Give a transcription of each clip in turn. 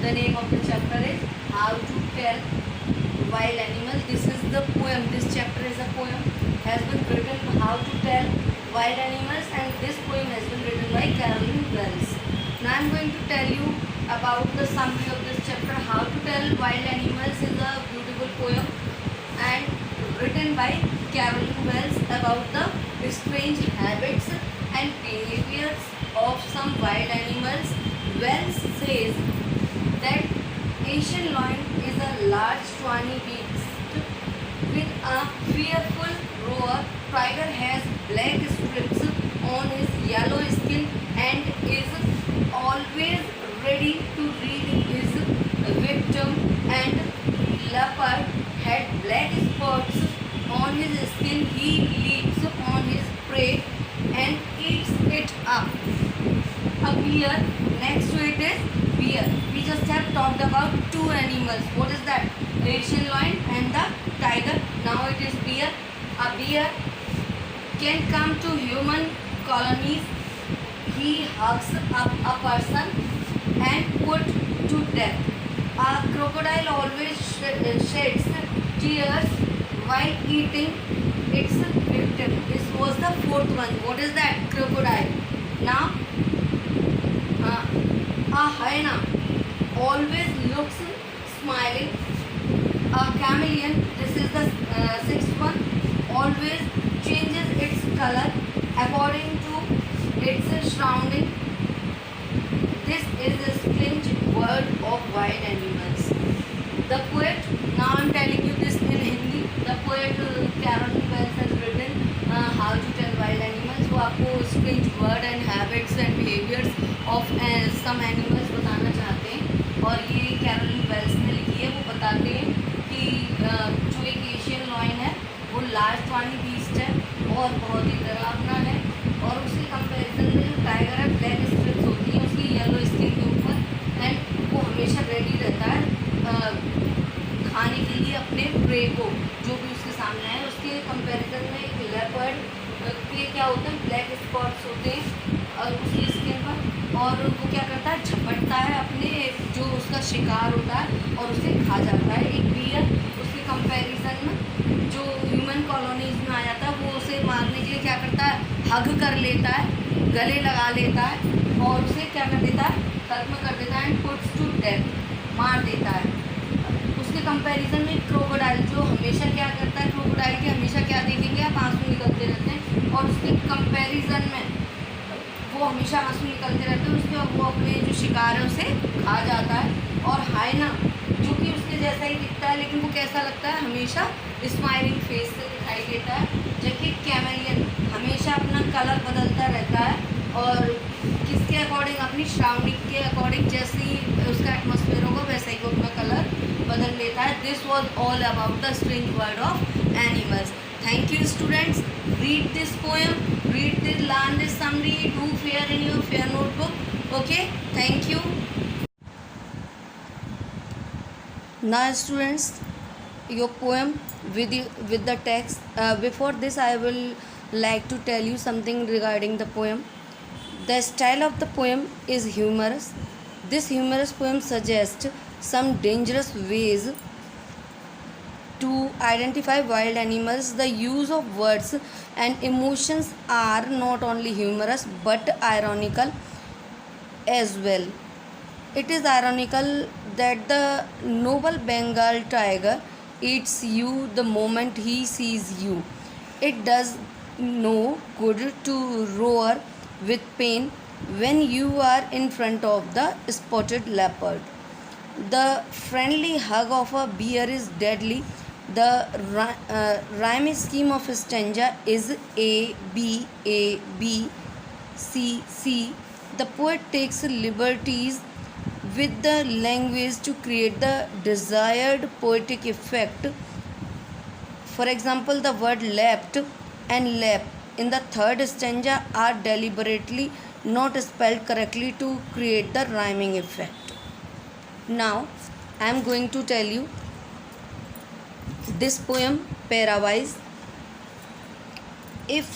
The name of the chapter is How to Tell Wild Animals. This is the poem. This chapter is a poem. Has been written How to Tell Wild Animals, and this poem has been written by Carolyn Wells. Now I am going to tell you about the summary of this chapter. How to Tell Wild Animals is a beautiful poem and written by Carolyn Wells about the strange habits and behaviors of some wild animals. Wells says that Asian lion is a large tawny beast with a fearful roar. Tiger has black strips on his yellow skin and is always ready to read his victim, and leopard had black spots on his skin. He leaps on his prey and eats it up. A bear, next to it is bear. We just have talked about two animals. What is that? Asian lion and the tiger. Now it is bear. A bear can come to human colonies. He hugs up a person and put to death. A crocodile always sheds tears while eating its victim. This was the fourth one. What is that? Crocodile. Now, a hyena always looks smiling. A chameleon, this is the sixth one, always changes its color according to its surrounding. This is the strange world of wild animals. The poet, now I am telling you this in Hindi. The poet Carolyn Wells has written How to Tell Wild Animals. वो आपको strange word and habits and behaviors of some animals बताना चाहते हैं, और ये Caroline Wales ने लिखी है. वो बताते हैं कि जो एक एशियन लॉयन है वो लार्ज ट्वानी बीस्ट है और बहुत ही डरावना है, और उसके कंपैरिजन में जो टाइगर है ब्लैक स्ट्रिप्स होती हैं उसकी येलो स्किन के ऊपर, एंड वो हमेशा रेडी रहता है खाने के लिए अपने प्रे को, जो भी उसके सामने है. उसके कंपैरिजन में एक लेपर्ड के क्या होते हैं, ब्लैक स्पॉट्स होते हैं और उसकी स्किन पर, और वो क्या करता है, झपटता है अपने जो उसका शिकार होता है और उसे खा जाता है. एक बियर उसके कंपैरिजन में जो ह्यूमन कॉलोनीज में आ जाता है, वो उसे मारने के लिए क्या करता है, हग कर लेता है, गले लगा लेता है और उसे क्या कर देता है, खत्म कर देता है, एंड पुट्स टू डेथ, मार देता है. उसके कंपैरिजन में क्रोकोडाइल जो हमेशा क्या करता है, क्रोकोडाइल के हमेशा क्या देखेंगे आप, आंसू निकलते रहते हैं, और उसके कंपैरिजन में वो हमेशा आंसू निकलते रहते हैं उसके, वो अपने जो शिकार है उसे खा जाता है. और हाइना जो कि उसके जैसा ही दिखता है लेकिन वो कैसा लगता है, हमेशा स्माइलिंग फेस से दिखाई देता है. जबकि कैमेलियन हमेशा अपना कलर बदलता रहता है, और किसके अकॉर्डिंग, अपनी सराउंडिंग के अकॉर्डिंग, जैसे ही उसका एटमॉस्फेयर होगा वैसा ही वो अपना कलर बदल लेता है. This was all about the strange world of animals. Thank you students. Read this poem, read this, learn this summary, do fair in your fair notebook. Okay, thank you. Now students, your poem with the text. Before this I will like to tell you something regarding the poem. The style of the poem is humorous. This humorous poem suggests some dangerous ways to identify wild animals. The use of words and emotions are not only humorous but ironical as well. It is ironical that the noble Bengal tiger eats you the moment he sees you. It does no good to roar with pain when you are in front of the spotted leopard. The friendly hug of a bear is deadly. The rhyme scheme of stanza is A B A B C C. The poet takes liberties with the language to create the desired poetic effect. For example, the word leapt and lap in the third stanza are deliberately not spelled correctly to create the rhyming effect. Now, I am going to tell you this poem pairwise. If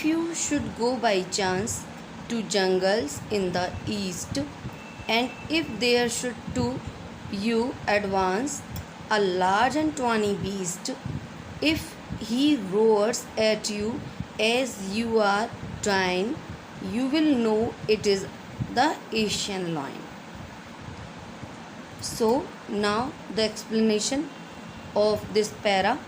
you should go by chance to jungles in the east, And if there should to you advance a large and tawny beast, if he roars at you as you are dying, you will know it is the Asian lion. So now the explanation of this para.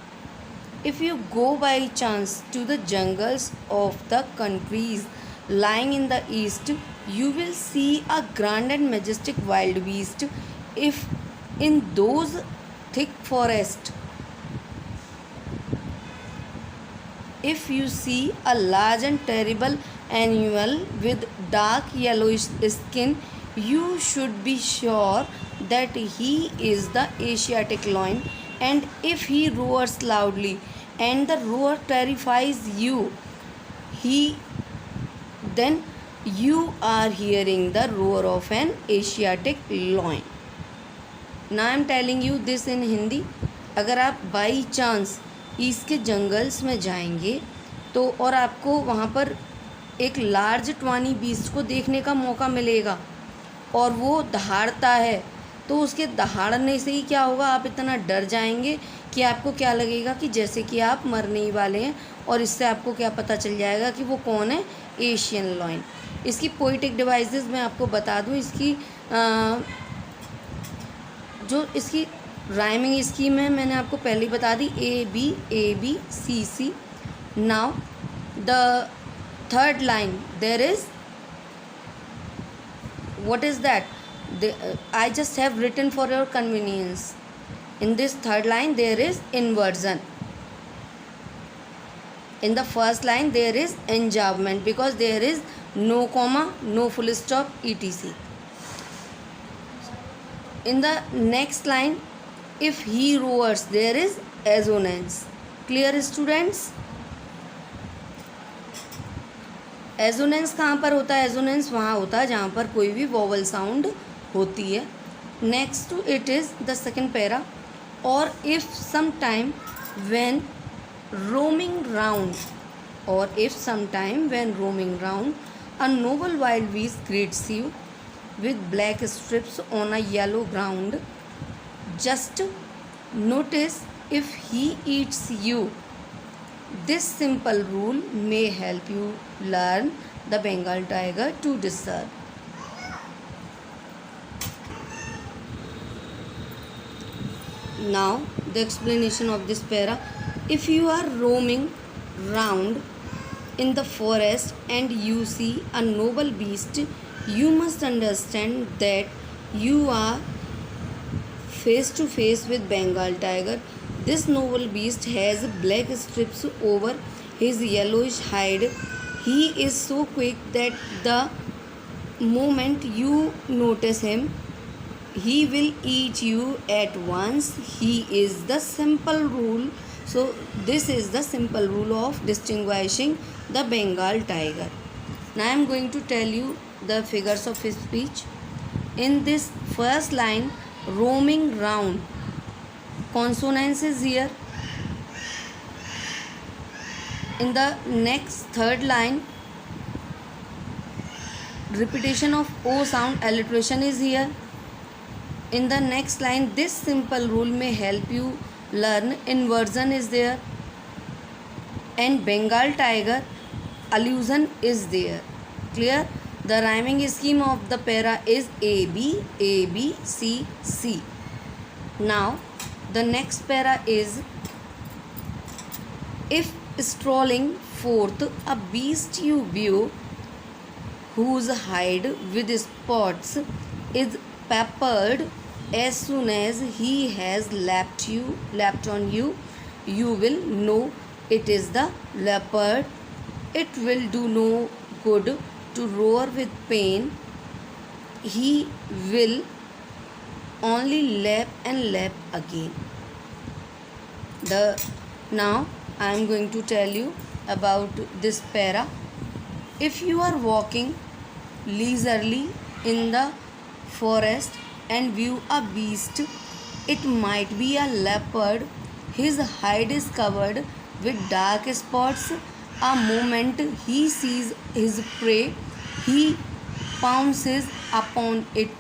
If you go by chance to the jungles of the countries lying in the east, you will see a grand and majestic wild beast. If in those thick forests, if you see a large and terrible animal with dark yellowish skin, you should be sure that he is the Asiatic lion. And if he roars loudly and the roar terrifies you, then you are hearing the roar of an Asiatic lion. Now I am telling you this in Hindi. अगर आप by chance east के jungles में जाएंगे तो और आपको वहाँ पर एक लार्ज ट्वानी बीस्ट को देखने का मौका मिलेगा और वो दहाड़ता है, तो उसके दहाड़ने से ही क्या होगा, आप इतना डर जाएंगे कि आपको क्या लगेगा कि जैसे कि आप मरने ही वाले हैं। और इससे आपको क्या पता चल जाएगा कि वो कौन है, एशियन लायन। इसकी पोइटिक डिवाइसेस मैं आपको बता दूं, इसकी जो इसकी राइमिंग स्कीम है मैंने आपको पहले ही बता दी, A B C C. Now the third line there is, what is that? I just have written for your convenience. In this third line there is inversion. In the first line there is enjambment because there is no comma, no full stop, etc. In the next line, if he roars, there is assonance. Clear students? Assonance कहाँ पर होता है? Assonance वहाँ होता है जहाँ पर कोई भी वोवल साउंड होती है। Next to it is the second para. और if sometime when roaming round, और if sometime when roaming round a noble wild beast greets you with black strips on a yellow ground, just notice if he eats you. This simple rule may help you learn the Bengal tiger to discern. Now the explanation of this para. If you are roaming round in the forest and you see a noble beast, you must understand that you are face to face with Bengal tiger. This noble beast has black strips over his yellowish hide. He is so quick that the moment you notice him, he will eat you at once. He is the simple rule. So this is the simple rule of distinguishing the Bengal tiger. Now I am going to tell you the figures of his speech. In this first line, roaming round, consonants is here. In the next third line, repetition of O sound, alliteration is here. In the next line, this simple rule may help you learn, inversion is there. And Bengal tiger, allusion is there. Clear? The rhyming scheme of the para is A B C C. Now the next para is, if strolling forth a beast you view, whose hide with spots is peppered, as soon as he has leapt on you, you will know it is the leopard. It will do no good to roar with pain. He will only lap and lap again. Now I am going to tell you about this para. If you are walking leisurely in the forest and view a beast, it might be a leopard. His hide is covered with dark spots. A moment he sees his prey, he pounces upon it.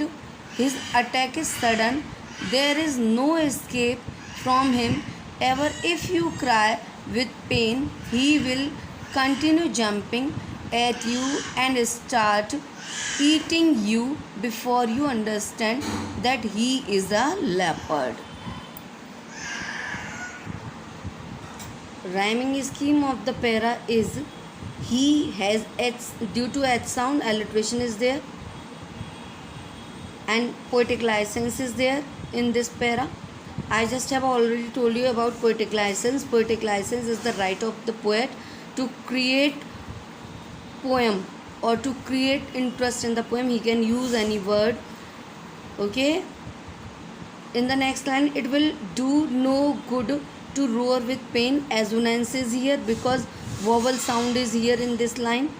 His attack is sudden. There is no escape from him. Ever if you cry with pain, he will continue jumping at you and start eating you before you understand that he is a leopard. Rhyming scheme of the para is he has H, due to H sound alliteration is there and poetic license is there in this para. I just have already told you about poetic license. Poetic license is the right of the poet to create poem or to create interest in the poem. He can use any word. Okay. In the next line, it will do no good to roar with pain. Assonance is here because vowel sound is here in this line.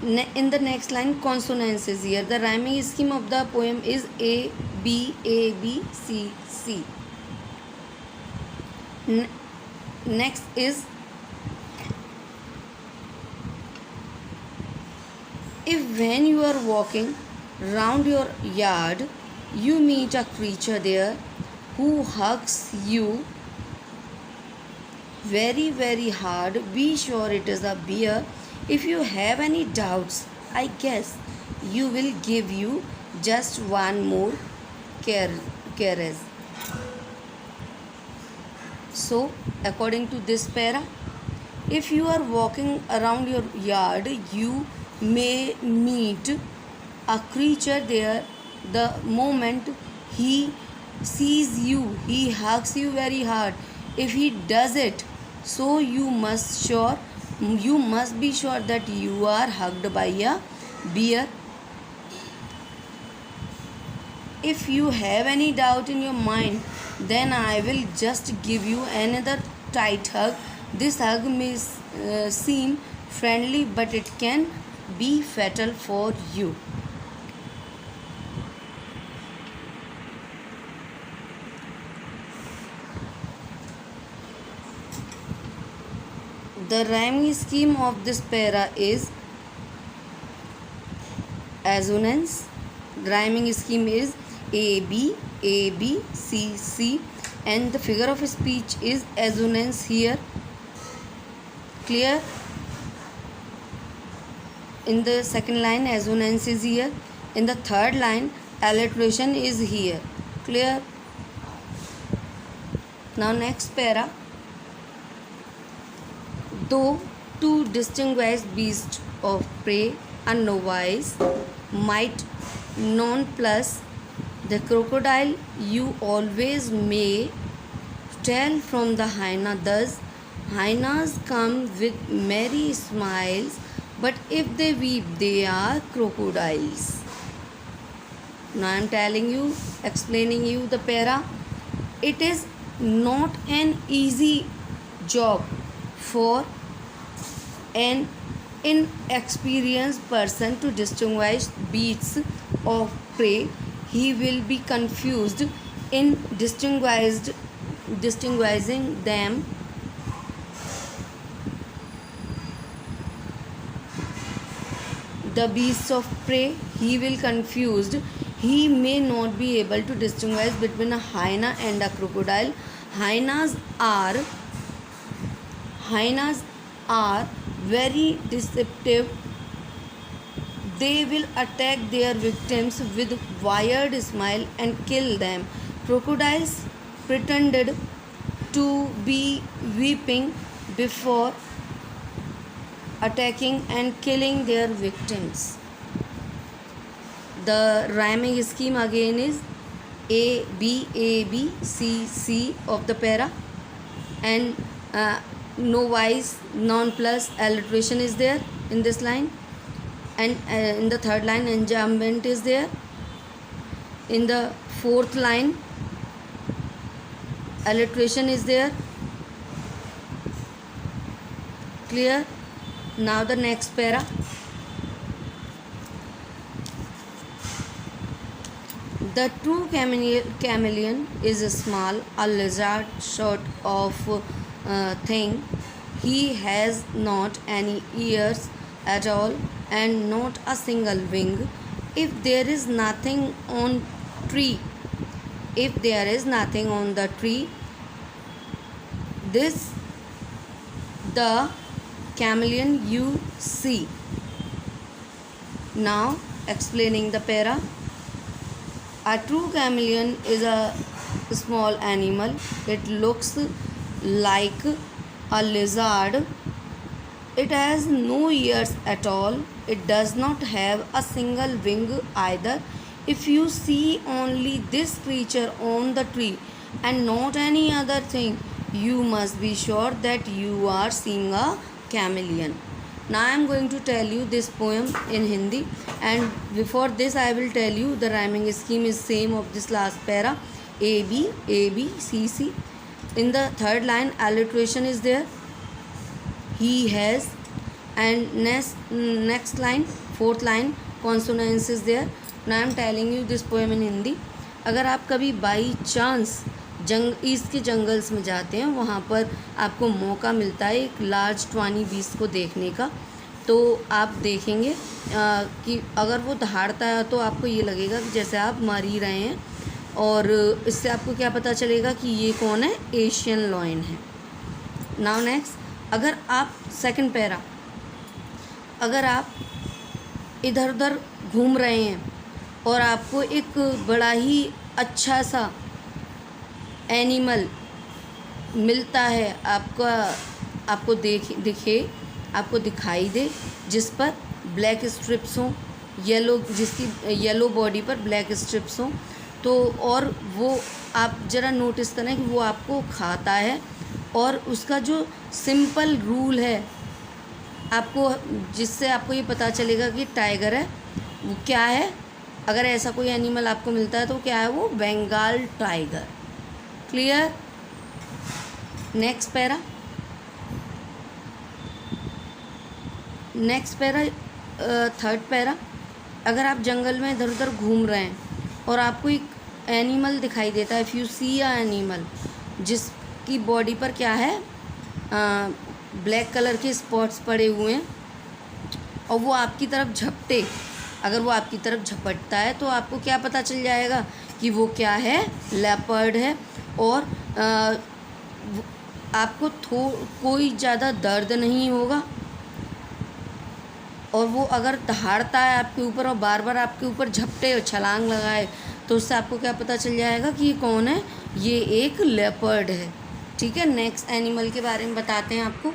In the next line, consonance is here. The rhyming scheme of the poem is A, B, A, B, C, C. Next is if when you are walking round your yard, you meet a creature there who hugs you very, very hard, be sure it is a bear. If you have any doubts, I guess you will give you just one more caress. So, according to this para, if you are walking around your yard, you may meet a creature there. The moment he sees you, he hugs you very hard. If he does it, so you must be sure that you are hugged by a bear. If you have any doubt in your mind, then I will just give you another tight hug. This hug may seem friendly, but it can be fatal for you. The rhyming scheme of this para is assonance. Rhyming scheme is A, B, A, B, C, C, and the figure of speech is assonance here. Clear? In the second line, assonance is here. In the third line, alliteration is here. Clear? Now next para. Though to distinguish beasts of prey, a novice might nonplus the crocodile, you always may tell from the hyena. Thus, hyenas come with merry smiles, but if they weep, they are crocodiles. Now I am telling you, explaining you the para. It is not an easy job for an inexperienced person to distinguish beasts of prey. He will be confused in distinguishing them. The beasts of prey, he will confused. He may not be able to distinguish between a hyena and a crocodile. Hyenas are very deceptive. They will attack their victims with wired smile and kill them. Crocodiles pretended to be weeping before attacking and killing their victims. The rhyming scheme again is A, B, A, B, C, C of the para, and novice, nonplus, alliteration is there in this line, and in the third line, enjambment is there. In the fourth line, alliteration is there. Clear? Now the next para. The true chameleon is a small, a lizard sort of thing. He has not any ears at all and not a single wing. If there is nothing on tree, if there is nothing on the tree, this the chameleon you see. Now explaining the para. A true chameleon is a small animal. It looks like a lizard. It has no ears at all. It does not have a single wing either. If you see only this creature on the tree and not any other thing, you must be sure that you are seeing a chameleon. Now I am going to tell you this poem in Hindi, and before this I will tell you the rhyming scheme is same of this last para. A B A B C C. In the third line alliteration is there. He has, and next line fourth line consonance is there. Now I am telling you this poem in Hindi. अगर आप कभी by chance east के jungles में जाते हैं, वहाँ पर आपको मौका मिलता है एक लार्ज ट्वानी बीस्ट को देखने का, तो आप देखेंगे कि अगर वो दहाड़ता है तो आपको ये लगेगा कि जैसे आप मर ही रहे हैं, और इससे आपको क्या पता चलेगा कि ये कौन है, एशियन लॉयन है। नाउ नेक्स्ट, अगर आप सेकंड पैरा, अगर आप इधर उधर घूम रहे हैं और आपको एक बड़ा ही अच्छा सा एनिमल मिलता है, आपको आपको दिखाई दे, जिस पर ब्लैक स्ट्रिप्स हों, जिसकी येलो बॉडी पर ब्लैक स्ट्रिप्स हों, तो और वो आप ज़रा नोटिस करें कि वो आपको खाता है, और उसका जो सिंपल रूल है आपको, जिससे आपको ये पता चलेगा कि टाइगर है, वो क्या है। अगर ऐसा कोई एनिमल आपको मिलता है तो क्या है वो, Bengal tiger. Clear. Next para, third para, अगर आप जंगल में इधर उधर घूम रहे हैं और आपको एक एनिमल दिखाई देता है, if you see a animal जिसकी बॉडी पर क्या है, ब्लैक कलर के स्पॉट्स पड़े हुए हैं, और वो आपकी तरफ झपटे, अगर वो आपकी तरफ झपटता है तो आपको क्या पता चल जाएगा कि वो क्या है, लेपर्ड है, और आपको कोई ज़्यादा दर्द नहीं होगा, और वो अगर दहाड़ता है आपके ऊपर और बार बार आपके ऊपर झपटे और छलांग लगाए, तो उससे आपको क्या पता चल जाएगा कि ये कौन है, ये एक लेपर्ड है। ठीक है। नेक्स्ट एनिमल के बारे में बताते हैं आपको।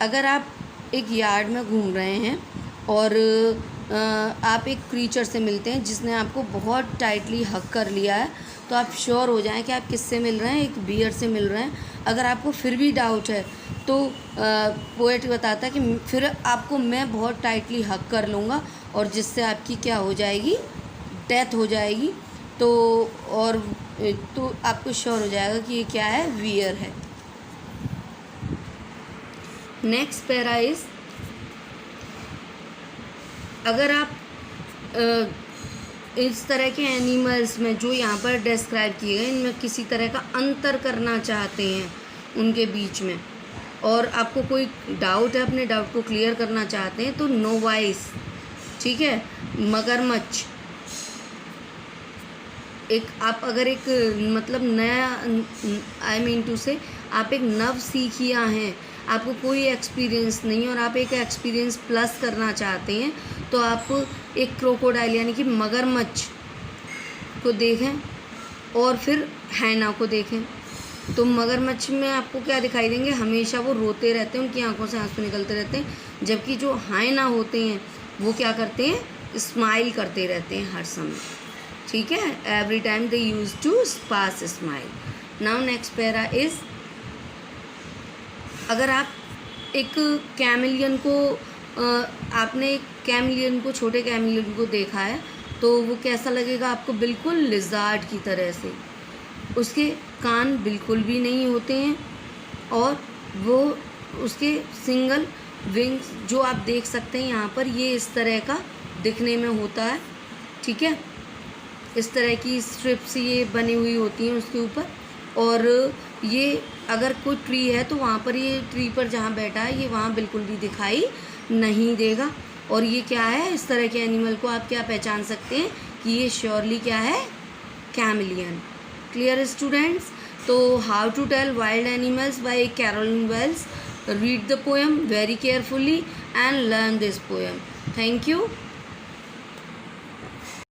अगर आप एक यार्ड में घूम रहे हैं और आप एक क्रीचर से मिलते हैं जिसने आपको बहुत टाइटली हग कर लिया है, तो आप श्योर हो जाएं कि आप किससे मिल रहे हैं, एक बियर से मिल रहे हैं। अगर आपको फिर भी डाउट है तो पोएट बताता है कि फिर आपको मैं बहुत टाइटली हग कर लूँगा, और जिससे आपकी क्या हो जाएगी, डेथ हो जाएगी, तो आपको श्योर हो जाएगा कि ये क्या है, बियर है। नेक्स्ट पैरा इज, अगर आप इस तरह के एनिमल्स में जो यहाँ पर डिस्क्राइब किए गए, इनमें किसी तरह का अंतर करना चाहते हैं उनके बीच में, और आपको कोई डाउट है, अपने डाउट को क्लियर करना चाहते हैं, तो नोवाइस, ठीक है, मगरमच्छ, आप अगर एक मतलब नया, आई मीन टू से आप एक नव सीखिया हैं, आपको कोई एक्सपीरियंस नहीं और आप एक एक्सपीरियंस प्लस करना चाहते हैं, तो आप एक क्रोकोडाइल यानी कि मगरमच्छ को देखें और फिर हाइना को देखें। तो मगरमच्छ में आपको क्या दिखाई देंगे, हमेशा वो रोते रहते हैं, उनकी आंखों से आंसू निकलते रहते हैं, जबकि जो हाइना होते हैं वो क्या करते हैं, स्माइल करते रहते हैं हर समय। ठीक है, every time they use to pass smile. Now next para is, अगर आप एक कैमिलियन को आपने एक कैमिलियन को, छोटे कैमिलियन को देखा है, तो वो कैसा लगेगा आपको, बिल्कुल लिजार्ड की तरह से। उसके कान बिल्कुल भी नहीं होते हैं, और वो उसके सिंगल विंग्स जो आप देख सकते हैं यहाँ पर, ये इस तरह का दिखने में होता है। ठीक है, इस तरह की स्ट्रिप्स ये बनी हुई होती हैं उसके ऊपर, और ये अगर कोई ट्री है तो वहाँ पर ये ट्री पर जहाँ बैठा है ये वहाँ बिल्कुल भी दिखाई नहीं देगा। और ये क्या है, इस तरह के एनिमल को आप क्या पहचान सकते हैं कि ये श्योरली क्या है, कैमिलियन। Clear students? तो how to tell wild animals by Carolyn Wells. Read the poem very carefully and learn this poem. Thank you.